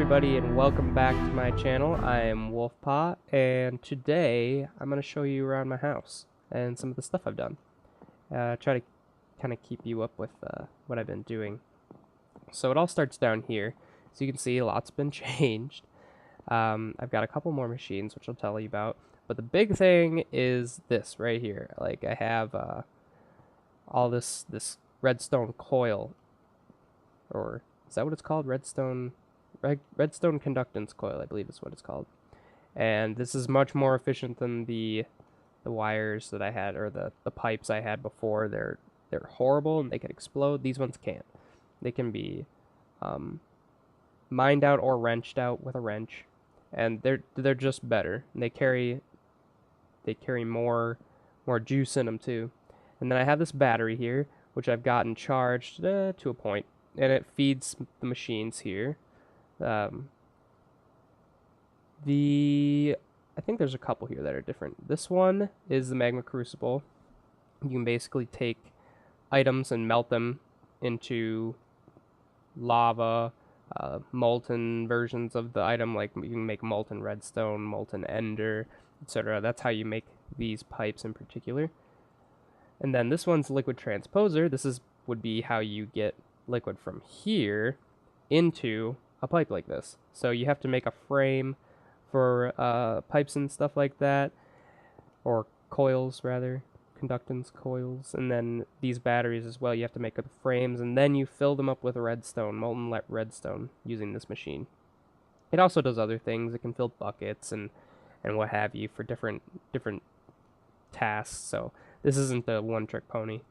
everybody, and welcome back to my channel. I am Wolfpaw, and today I'm going to show you around my house and some of the stuff I've done. Try to kind of keep you up with what I've been doing. So it all starts down here. So you can see a lot's been changed. I've got a couple more machines, which I'll tell you about. But the big thing is this right here. Like, I have all this redstone coil, or is that what it's called? Redstone conductance coil, I believe is what it's called. And this is much more efficient than the wires that I had, or the pipes I had before. They're horrible and they can explode. These ones can't. They can be mined out or wrenched out with a wrench, and they're just better. And they carry more juice in them too. And then I have this battery here, which I've gotten charged to a point, and it feeds the machines here. I think there's a couple here that are different. This one is the magma crucible. You can basically take items and melt them into lava, molten versions of the item. Like, you can make molten redstone, molten ender, etc. That's how you make these pipes in particular. And then this one's liquid transposer. Would be how you get liquid from here into a pipe like this. So you have to make a frame for pipes and stuff like that, or coils rather, conductance coils. And then these batteries as well, you have to make the frames, and then you fill them up with redstone, molten redstone, using this machine. It also does other things. It can fill buckets and what have you for different tasks. So this isn't a one-trick pony.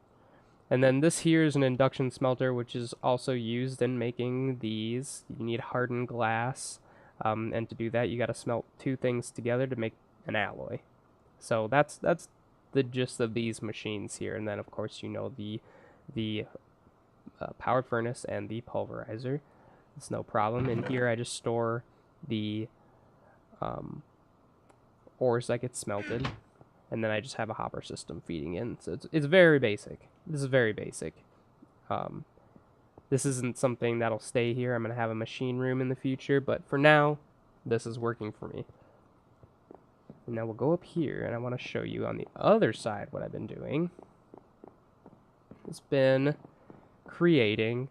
And then this here is an induction smelter, which is also used in making these. You need hardened glass, and to do that, you got to smelt two things together to make an alloy. So that's the gist of these machines here. And then, of course, you know the powered furnace and the pulverizer. It's no problem. In here, I just store the ores that get smelted, and then I just have a hopper system feeding in. So it's very basic. This is very basic. This isn't something that'll stay here. I'm going to have a machine room in the future, but for now, this is working for me. And now we'll go up here, and I want to show you on the other side what I've been doing. It's been creating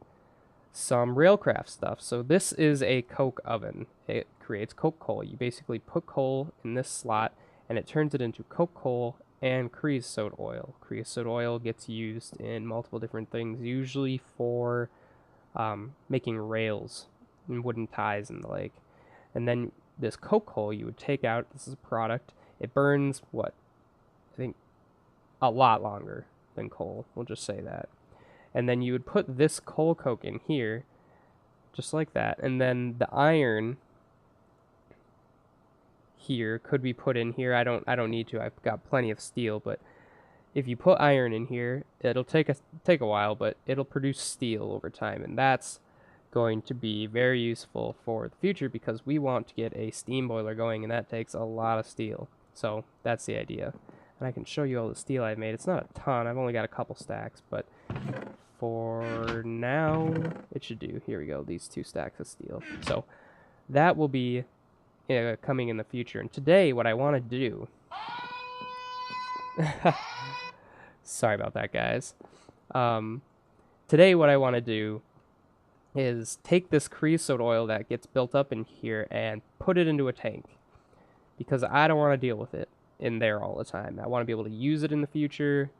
some railcraft stuff. So this is a coke oven. It creates coke coal. You basically put coal in this slot, and it turns it into coke coal and creosote oil. Creosote oil gets used in multiple different things, usually for making rails and wooden ties and the like. And then this coke coal you would take out. This is a product. It burns, what, I think a lot longer than coal. We'll just say that. And then you would put this coal coke in here, just like that. And then the iron here could be put in here. I don't need to. I've got plenty of steel, but if you put iron in here, it'll take a while, but it'll produce steel over time, and that's going to be very useful for the future because we want to get a steam boiler going, and that takes a lot of steel. So that's the idea. And I can show you all the steel I've made. It's not a ton. I've only got a couple stacks, but for now it should do. Here we go. These 2 stacks of steel. So that will be coming in the future. And today what I want to do sorry about that, guys. Today what I want to do is take this creosote oil that gets built up in here and put it into a tank, because I don't want to deal with it in there all the time. I want to be able to use it in the future.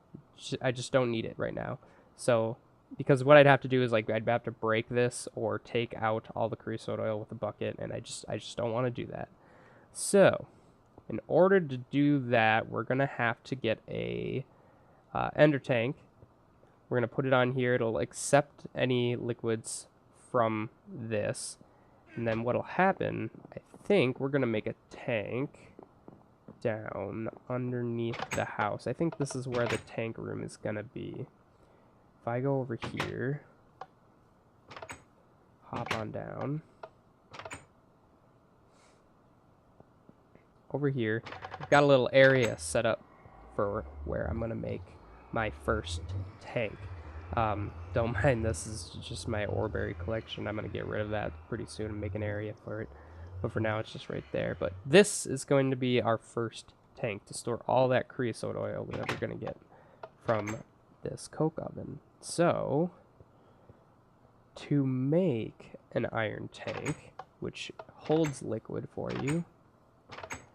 I just don't need it right now. So because what I'd have to do is, like, I'd have to break this or take out all the creosote oil with a bucket, and I just don't want to do that. So in order to do that, we're gonna have to get a ender tank. We're gonna put it on here. It'll accept any liquids from this, and then what'll happen, I think we're gonna make a tank down underneath the house. I think this is where the tank room is gonna be. If I go over here, hop on down. Over here, I've got a little area set up for where I'm going to make my first tank. Don't mind, this is just my oreberry collection. I'm going to get rid of that pretty soon and make an area for it. But for now, it's just right there. But this is going to be our first tank to store all that creosote oil that we're going to get from this coke oven. So, to make an iron tank, which holds liquid for you,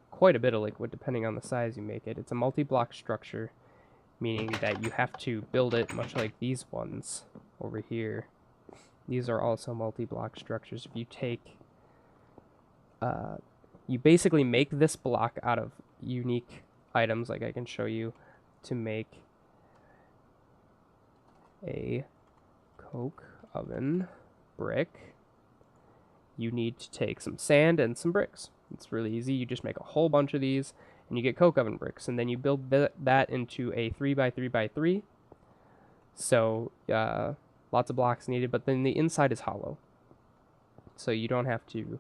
quite a bit of liquid depending on the size you make it, it's a multi-block structure, meaning that you have to build it much like these ones over here. These are also multi-block structures. If you take, you basically make this block out of unique items, like I can show you, to make a coke oven brick. You need to take some sand and some bricks. It's really easy. You just make a whole bunch of these, and you get coke oven bricks, and then you build that into a 3x3x3. So lots of blocks needed, but then the inside is hollow. So you don't have to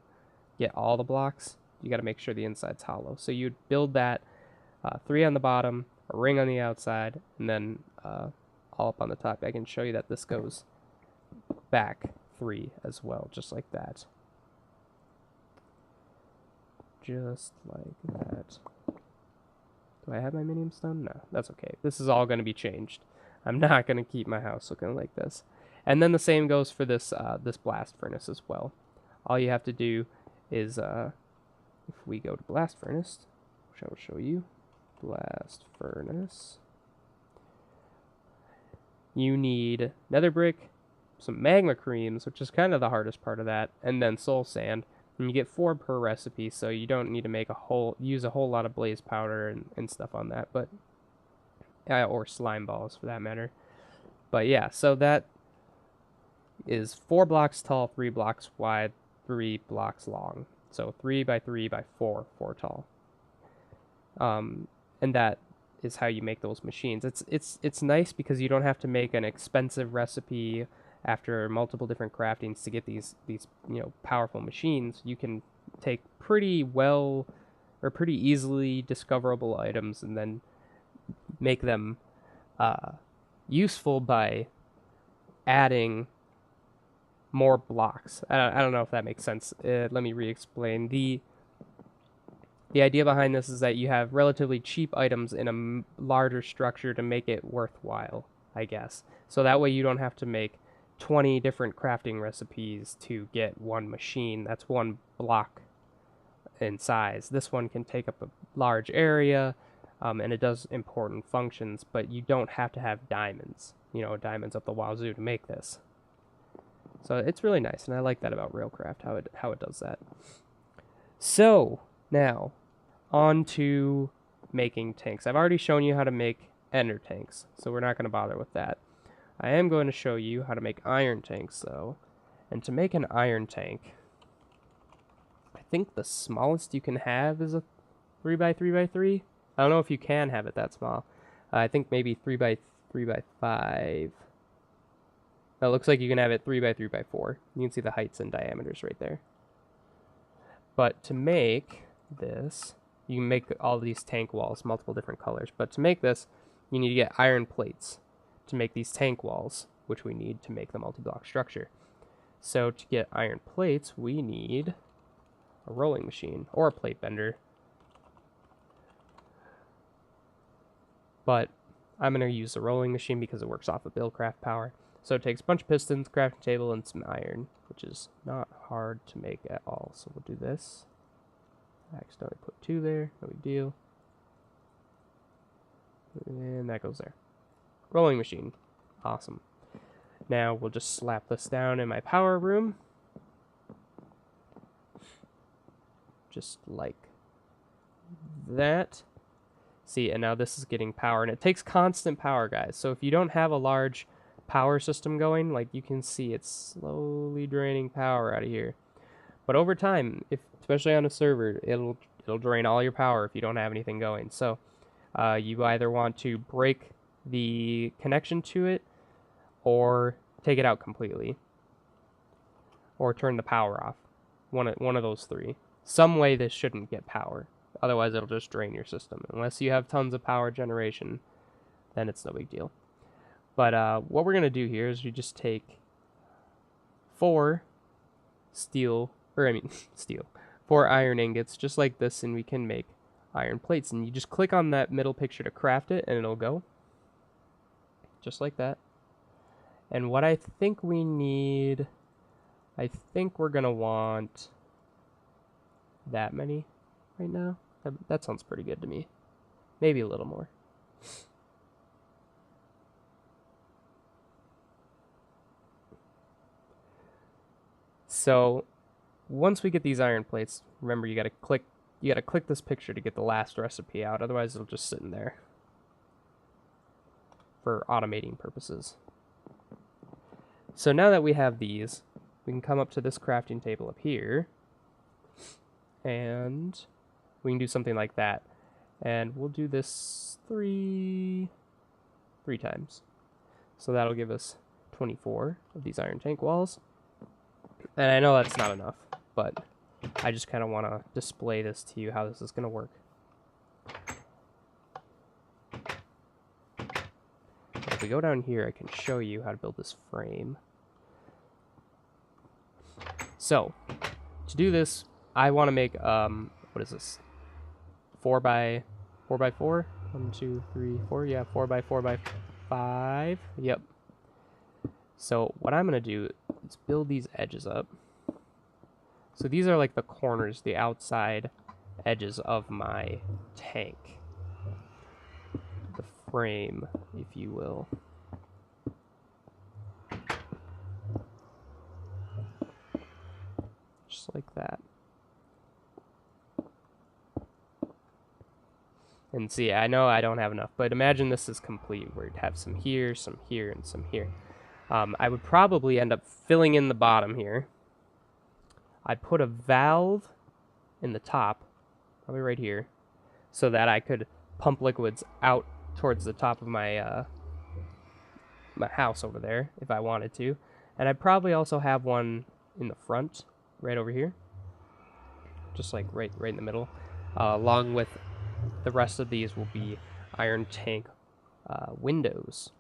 get all the blocks. You got to make sure the inside's hollow. So you'd build that 3 on the bottom, a ring on the outside, and then all up on the top. I can show you that this goes back 3 as well, just like that. Just like that. Do I have my minium stone? No, that's okay. This is all going to be changed. I'm not going to keep my house looking like this. And then the same goes for this this blast furnace as well. All you have to do is, if we go to blast furnace, which I will show you, blast furnace, you need nether brick, some magma creams, which is kind of the hardest part of that, and then soul sand. And you get 4 per recipe, so you don't need to use a whole lot of blaze powder and stuff on that, but or slime balls for that matter. But yeah, so that is 4 blocks tall, 3 blocks wide, 3 blocks long. So 3x3x4, 4 tall. And that is how you make those machines. It's nice because you don't have to make an expensive recipe after multiple different craftings to get these powerful machines. You can take pretty easily discoverable items and then make them useful by adding more blocks. I don't know if that makes sense. Let me re-explain. The idea behind this is that you have relatively cheap items in a larger structure to make it worthwhile, I guess. So that way you don't have to make 20 different crafting recipes to get one machine. That's one block in size. This one can take up a large area, and it does important functions, but you don't have to have diamonds, diamonds up the wazoo to make this. So it's really nice, and I like that about Railcraft, how it does that. So now on to making tanks. I've already shown you how to make ender tanks, so we're not going to bother with that. I am going to show you how to make iron tanks, though. And to make an iron tank, I think the smallest you can have is a 3x3x3. I don't know if you can have it that small. I think maybe 3x3x5. It looks like you can have it 3x3x4. You can see the heights and diameters right there. But to make this, you can make all these tank walls, multiple different colors. But to make this, you need to get iron plates to make these tank walls, which we need to make the multi-block structure. So to get iron plates, we need a rolling machine or a plate bender. But I'm going to use the rolling machine because it works off of Buildcraft power. So it takes a bunch of pistons, crafting table, and some iron, which is not hard to make at all. So we'll do this. I accidentally put 2 there, no big deal. And that goes there. Rolling machine. Awesome. Now we'll just slap this down in my power room. Just like that. See, and now this is getting power, and it takes constant power, guys. So if you don't have a large power system going, like you can see, it's slowly draining power out of here. But over time, especially on a server, it'll drain all your power if you don't have anything going. So you either want to break the connection to it, or take it out completely, or turn the power off. One of those 3. Some way this shouldn't get power. Otherwise, it'll just drain your system. Unless you have tons of power generation, then it's no big deal. But what we're going to do here is we just take 4 steel, or I mean steel, 4 iron ingots just like this, and we can make iron plates. And you just click on that middle picture to craft it, and it'll go just like that. And what I think we need, I think we're going to want that many right now. That sounds pretty good to me. Maybe a little more. So once we get these iron plates, remember you gotta click this picture to get the last recipe out, otherwise it'll just sit in there for automating purposes. So now that we have these, we can come up to this crafting table up here, and we can do something like that. And we'll do this three times. So that'll give us 24 of these iron tank walls. And I know that's not enough, but I just kind of want to display this to you, how this is going to work. If we go down here, I can show you how to build this frame. So, to do this, I want to make, what is this? 4 by 4 by 4? 1, 2, 3, 4. Yeah, 4 by 4 by 5. Yep. So what I'm going to do is build these edges up. So these are like the corners, the outside edges of my tank. The frame, if you will. Just like that. And see, I know I don't have enough, but imagine this is complete, where you'd have some here, and some here. I would probably end up filling in the bottom here. I'd put a valve in the top, probably right here, so that I could pump liquids out towards the top of my my house over there if I wanted to. And I'd probably also have one in the front, right over here, just like right in the middle. Along with the rest of these will be iron tank windows,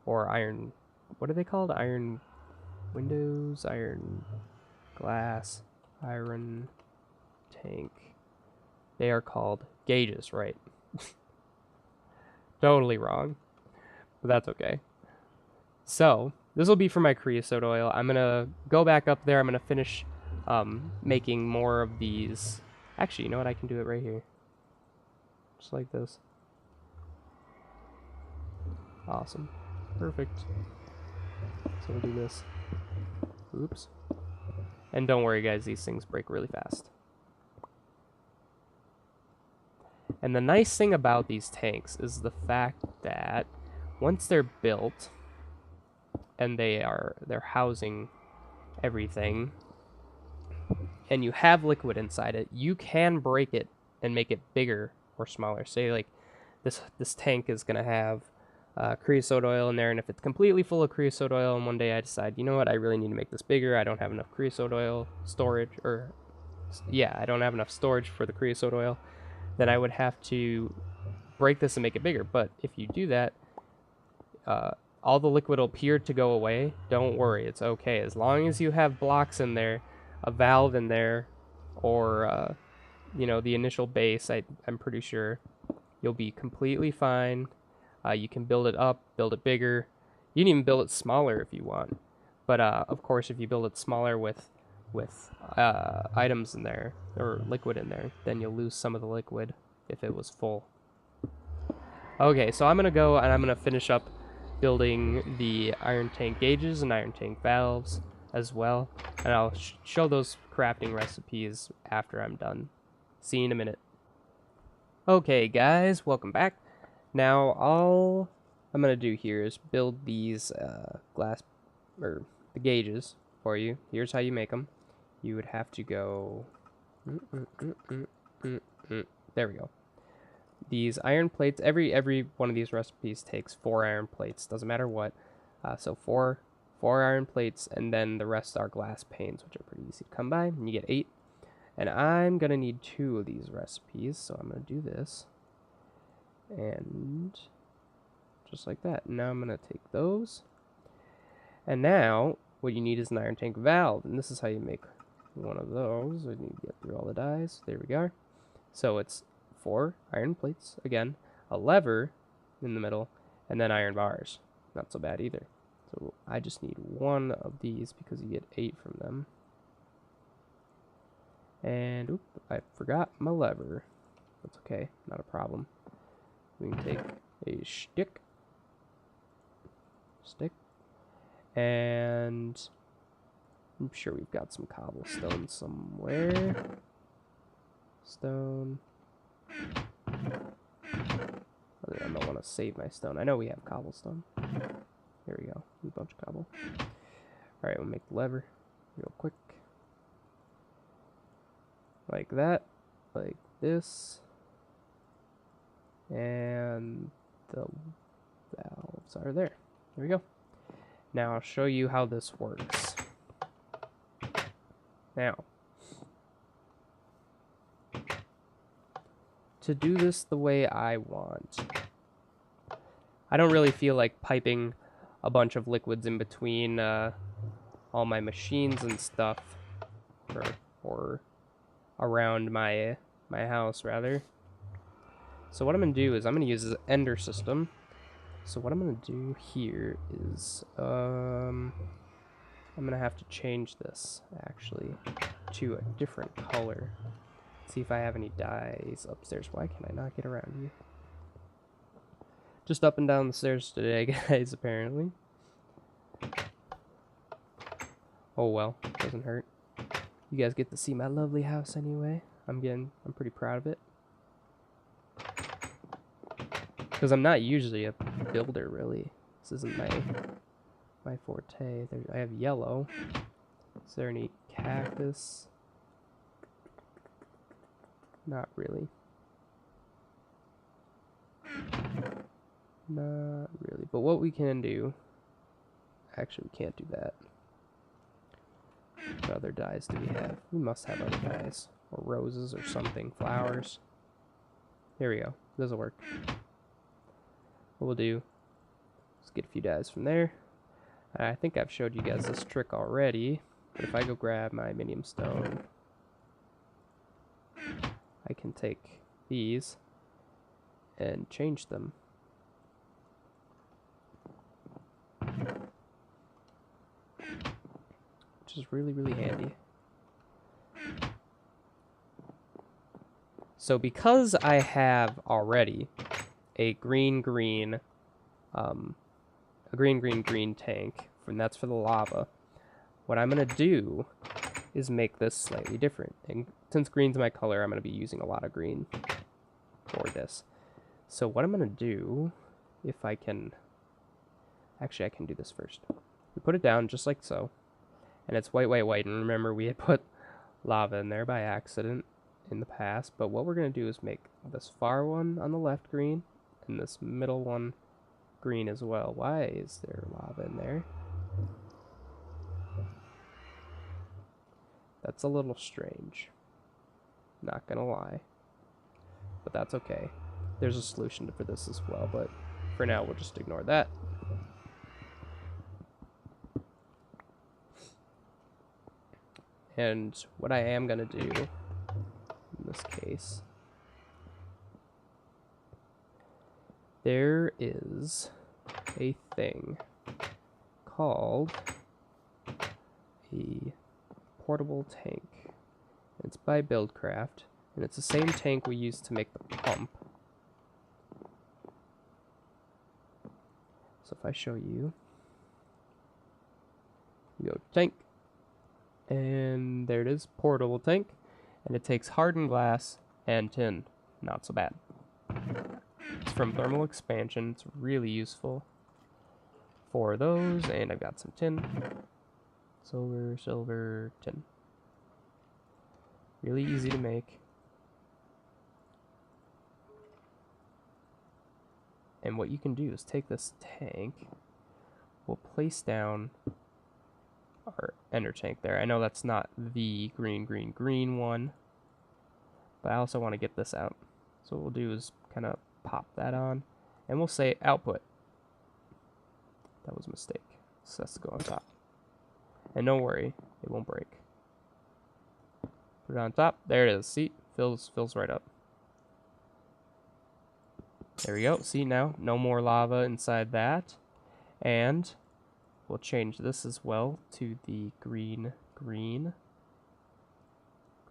or iron. What are they called? Iron windows, iron glass, iron tank. They are called gauges, right? Totally wrong, but that's okay. So this will be for my creosote oil. I'm gonna go back up there. I'm gonna finish making more of these. Actually, you know what? I can do it right here, just like this. Awesome, perfect. So we'll do this. Oops. And don't worry, guys, these things break really fast. And the nice thing about these tanks is the fact that once they're built and they're housing everything, and you have liquid inside it, you can break it and make it bigger or smaller. Say like this tank is gonna have creosote oil in there, and if it's completely full of creosote oil and one day I decide, you know what, I really need to make this bigger, I don't have enough creosote oil storage, or yeah, I don't have enough storage for the creosote oil, then I would have to break this and make it bigger. But if you do that, all the liquid will appear to go away. Don't worry, it's okay. As long as you have blocks in there, a valve in there, or you know, the initial base, I'm pretty sure you'll be completely fine. You can build it up, build it bigger. You can even build it smaller if you want. But of course, if you build it smaller with items in there, or liquid in there, then you'll lose some of the liquid if it was full. Okay, so I'm going to go and I'm going to finish up building the iron tank gauges and iron tank valves as well. And I'll show those crafting recipes after I'm done. See you in a minute. Okay, guys, welcome back. Now, all I'm going to do here is build these glass, or the gauges for you. Here's how you make them. You would have to go... There we go. These iron plates, every one of these recipes takes 4 iron plates, doesn't matter what. So four iron plates, and then the rest are glass panes, which are pretty easy to come by, and you get 8. And I'm going to need 2 of these recipes, so I'm going to do this. And just like that. Now I'm going to take those. And now, what you need is an iron tank valve. And this is how you make one of those. I need to get through all the dies. There we go. So it's 4 iron plates, again, a lever in the middle, and then iron bars. Not so bad either. So I just need 1 of these because you get 8 from them. And, oop, I forgot my lever. That's okay, not a problem. We can take a stick, and I'm sure we've got some cobblestone somewhere. Stone. I don't want to save my stone. I know we have cobblestone. Here we go. A bunch of cobble. Alright, we'll make the lever real quick. Like that. Like this. And the valves are there. There we go. Now I'll show you how this works. Now, to do this the way I want, I don't really feel like piping a bunch of liquids in between all my machines and stuff, or around my house rather. So what I'm gonna do is I'm gonna use this ender system. So what I'm gonna do here is I'm gonna have to change this actually to a different color. See if I have any dyes upstairs. Why can I not get around you? Just up and down the stairs today, guys, apparently. Oh well, doesn't hurt. You guys get to see my lovely house anyway. I'm pretty proud of it. Because I'm not usually a builder, really. This isn't my forte. I have yellow. Is there any cactus? Not really. Not really. But what we can do... Actually, we can't do that. What other dyes do we have? We must have other dyes. Or roses or something. Flowers. Here we go. This will work. What we'll do is get a few dyes from there. I think I've showed you guys this trick already. But if I go grab my minium stone... I can take these and change them. Which is really, really handy. So because I have already a green tank, and that's for the lava, what I'm going to do is make this slightly different. And since green's my color, I'm going to be using a lot of green for this. So what I'm going to do, if I can... Actually, I can do this first. We put it down just like so. And it's white, white, white. And remember, we had put lava in there by accident in the past. But what we're going to do is make this far one on the left green, and this middle one green as well. Why is there lava in there? That's a little strange. Not gonna lie. But that's okay. There's a solution for this as well, but for now we'll just ignore that. And what I am gonna do in this case, there is a thing called a portable tank. It's by Buildcraft, and it's the same tank we used to make the pump. So if I show you, you go tank, and there it is, portable tank, and it takes hardened glass and tin. Not so bad. It's from Thermal Expansion. It's really useful for those, and I've got some tin. Silver, silver, tin. Really easy to make. And what you can do is take this tank, we'll place down our ender tank there. I know that's not the green one, but I also want to get this out. So what we'll do is kind of pop that on, and we'll say output. That was a mistake. So that's to go on top. And don't worry, it won't break. Put it on top. There it is. See? Fills right up. There we go. See now? No more lava inside that. And we'll change this as well to the green. Green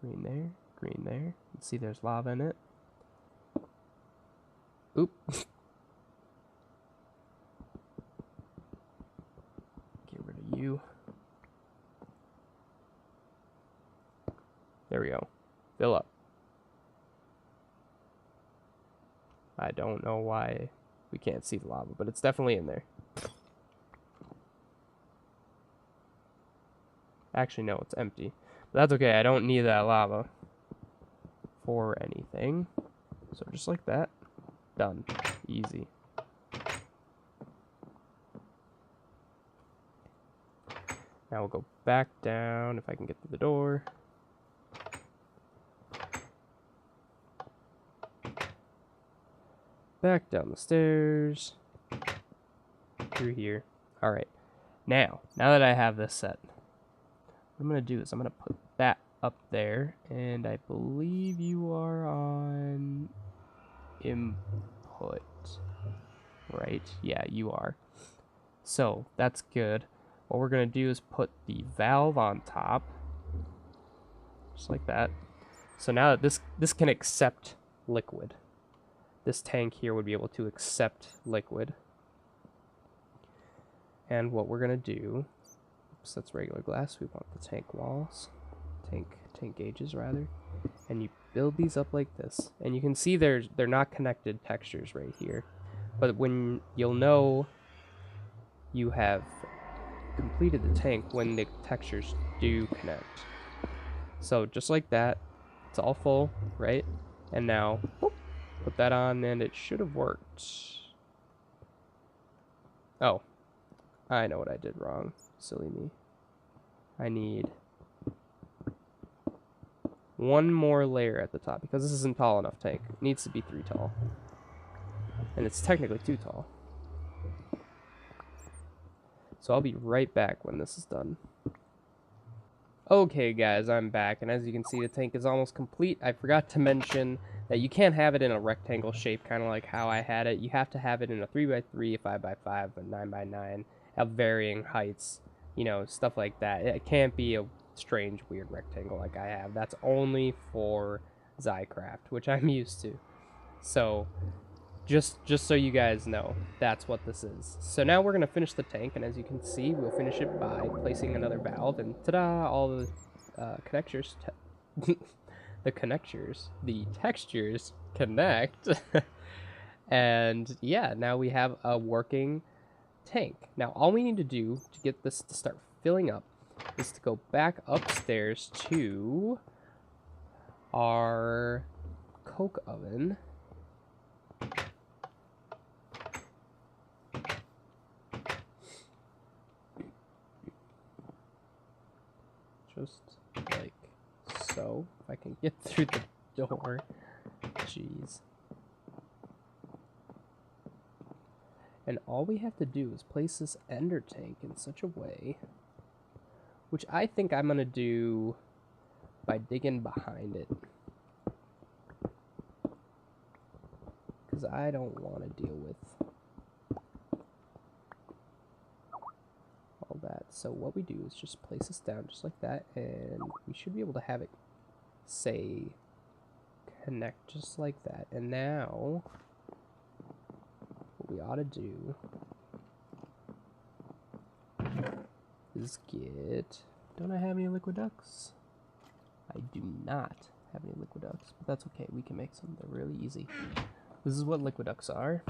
there. Green there. You see there's lava in it. Oop. Get rid of you. There we go. Fill up. I don't know why we can't see the lava, but it's definitely in there. Actually, no, it's empty. But that's okay. I don't need that lava for anything. So just like that. Done. Easy. Now we'll go back down if I can get to the door. Back down the stairs. Through here. Alright. Now that I have this set, what I'm going to do is I'm going to put that up there. And I believe you are on input. Right? Yeah, you are. So, that's good. What we're going to do is put the valve on top. Just like that. So now that this can accept liquid. This tank here would be able to accept liquid. And what we're going to do, oops, that's regular glass. We want the tank walls, tank gauges rather. And you build these up like this. And you can see they're not connected textures right here. But when you'll know you have completed the tank when the textures do connect. So just like that, it's all full, right? And now, whoop, put that on and it should have worked. Oh, I know what I did wrong. Silly me. I need one more layer at the top because this isn't tall enough tank. It needs to be 3 tall. And it's technically 2 tall. So I'll be right back when this is done. Okay guys, I'm back, and as you can see the tank is almost complete. I forgot to mention that you can't have it in a rectangle shape, kind of like how I had it. You have to have it in a 3x3, a 5x5, a 9x9, have varying heights, you know, stuff like that. It can't be a strange, weird rectangle like I have. That's only for Zycraft, which I'm used to. So, just so you guys know, that's what this is. So now we're going to finish the tank, and as you can see, we'll finish it by placing another valve, and ta-da, all the connectors, the textures connect. And yeah, now we have a working tank. Now all we need to do to get this to start filling up is to go back upstairs to our coke oven. Just like so. If I can get through the door. Jeez. And all we have to do is place this ender tank in such a way, which I think I'm going to do by digging behind it. Because I don't want to deal with all that. So what we do is just place this down just like that, and we should be able to have it say connect just like that. And now what we ought to do is get, don't I have any liquid ducts? I do not have any liquid ducts, but that's okay. We can make some. They're really easy. This is what liquid ducts are.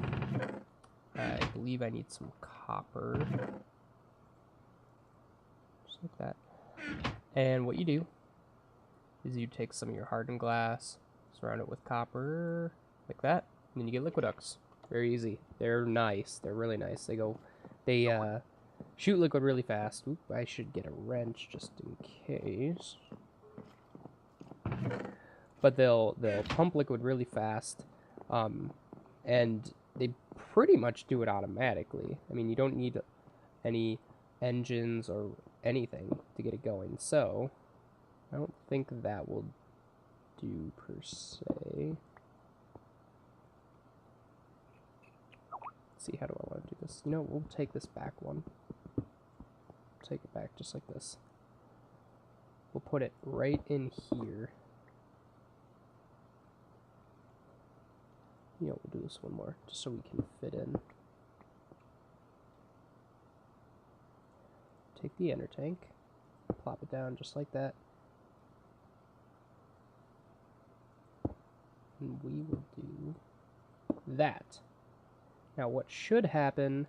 I believe I need some copper. Just like that. And what you do is you take some of your hardened glass, surround it with copper, like that, and then you get liquid ducts. Very easy. They're nice. They're really nice. They shoot liquid really fast. Oop, I should get a wrench just in case. But they'll pump liquid really fast, and they pretty much do it automatically. I mean, you don't need any engines or anything to get it going. So I don't think that will do per se. Let's see, how do I want to do this? You know, we'll take this back one. Take it back just like this. We'll put it right in here. You know, we'll do this one more just so we can fit in. Take the inner tank, plop it down just like that. And we will do that. Now what should happen,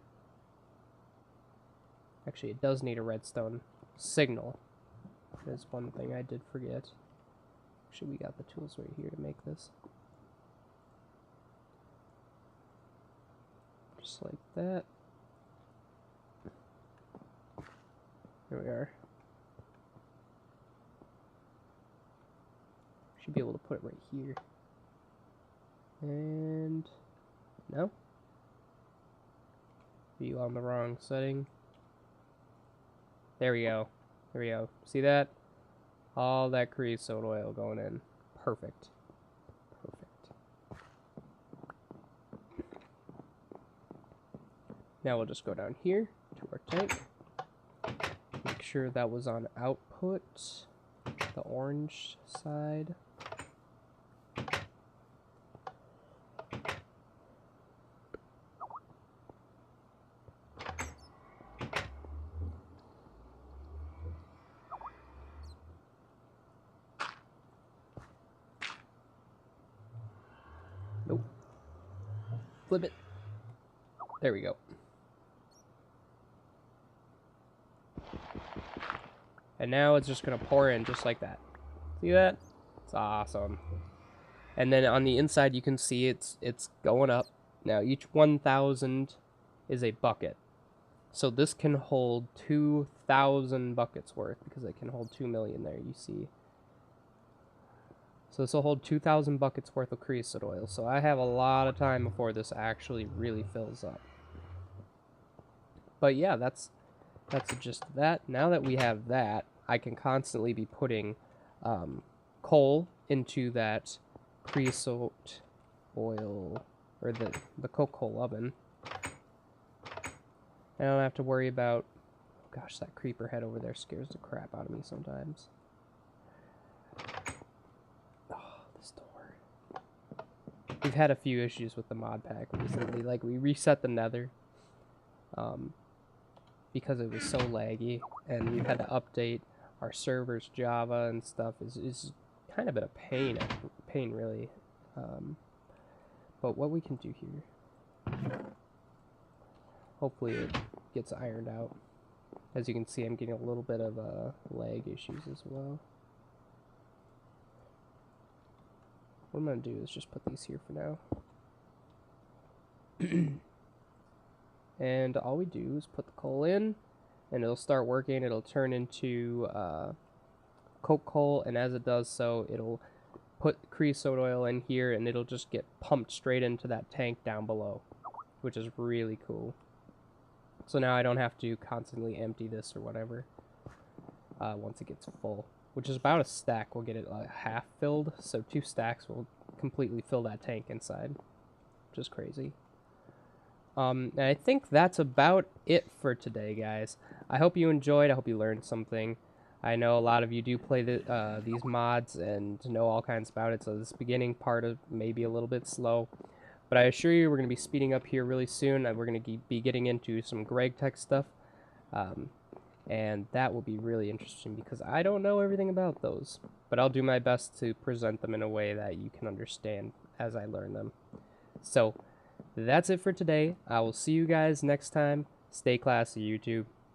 actually it does need a redstone signal. There's one thing I did forget. Actually, we got the tools right here to make this. Just like that. There we are. Should be able to put it right here. And no. Are you on the wrong setting? There we go. There we go. See that? All that creosote oil going in. Perfect. Perfect. Now we'll just go down here to our tank. Make sure that was on output, the orange side. Nope. Flip it. There we go. And now it's just going to pour in just like that. See that? It's awesome. And then on the inside you can see it's going up. Now each 1,000 is a bucket. So this can hold 2,000 buckets worth because it can hold 2 million there, you see. So this will hold 2,000 buckets worth of creosote oil. So I have a lot of time before this actually really fills up. But yeah, that's just that. Now that we have that, I can constantly be putting coal into that creosote oil, or the coke coal oven. I don't have to worry about, gosh, that creeper head over there scares the crap out of me sometimes. Oh, this door. We've had a few issues with the mod pack recently. Like, we reset the nether because it was so laggy, and we've had to update our server's Java and stuff. Is kind of been a pain really. But what we can do here, hopefully it gets ironed out. As you can see, I'm getting a little bit of lag issues as well. What I'm going to do is just put these here for now. And all we do is put the coal in, and it'll start working. It'll turn into coke coal, and as it does so, it'll put creosote oil in here, and it'll just get pumped straight into that tank down below, which is really cool. So now I don't have to constantly empty this or whatever once it gets full, which is about a stack. We'll get it half filled, so 2 stacks will completely fill that tank inside, which is crazy. And I think that's about it for today, guys. I hope you enjoyed. I hope you learned something. I know a lot of you do play these mods and know all kinds about it, so this beginning part of may be a little bit slow. But I assure you we're going to be speeding up here really soon, and we're going to be getting into some Greg Tech stuff. And that will be really interesting because I don't know everything about those. But I'll do my best to present them in a way that you can understand as I learn them. So that's it for today. I will see you guys next time. Stay classy, YouTube.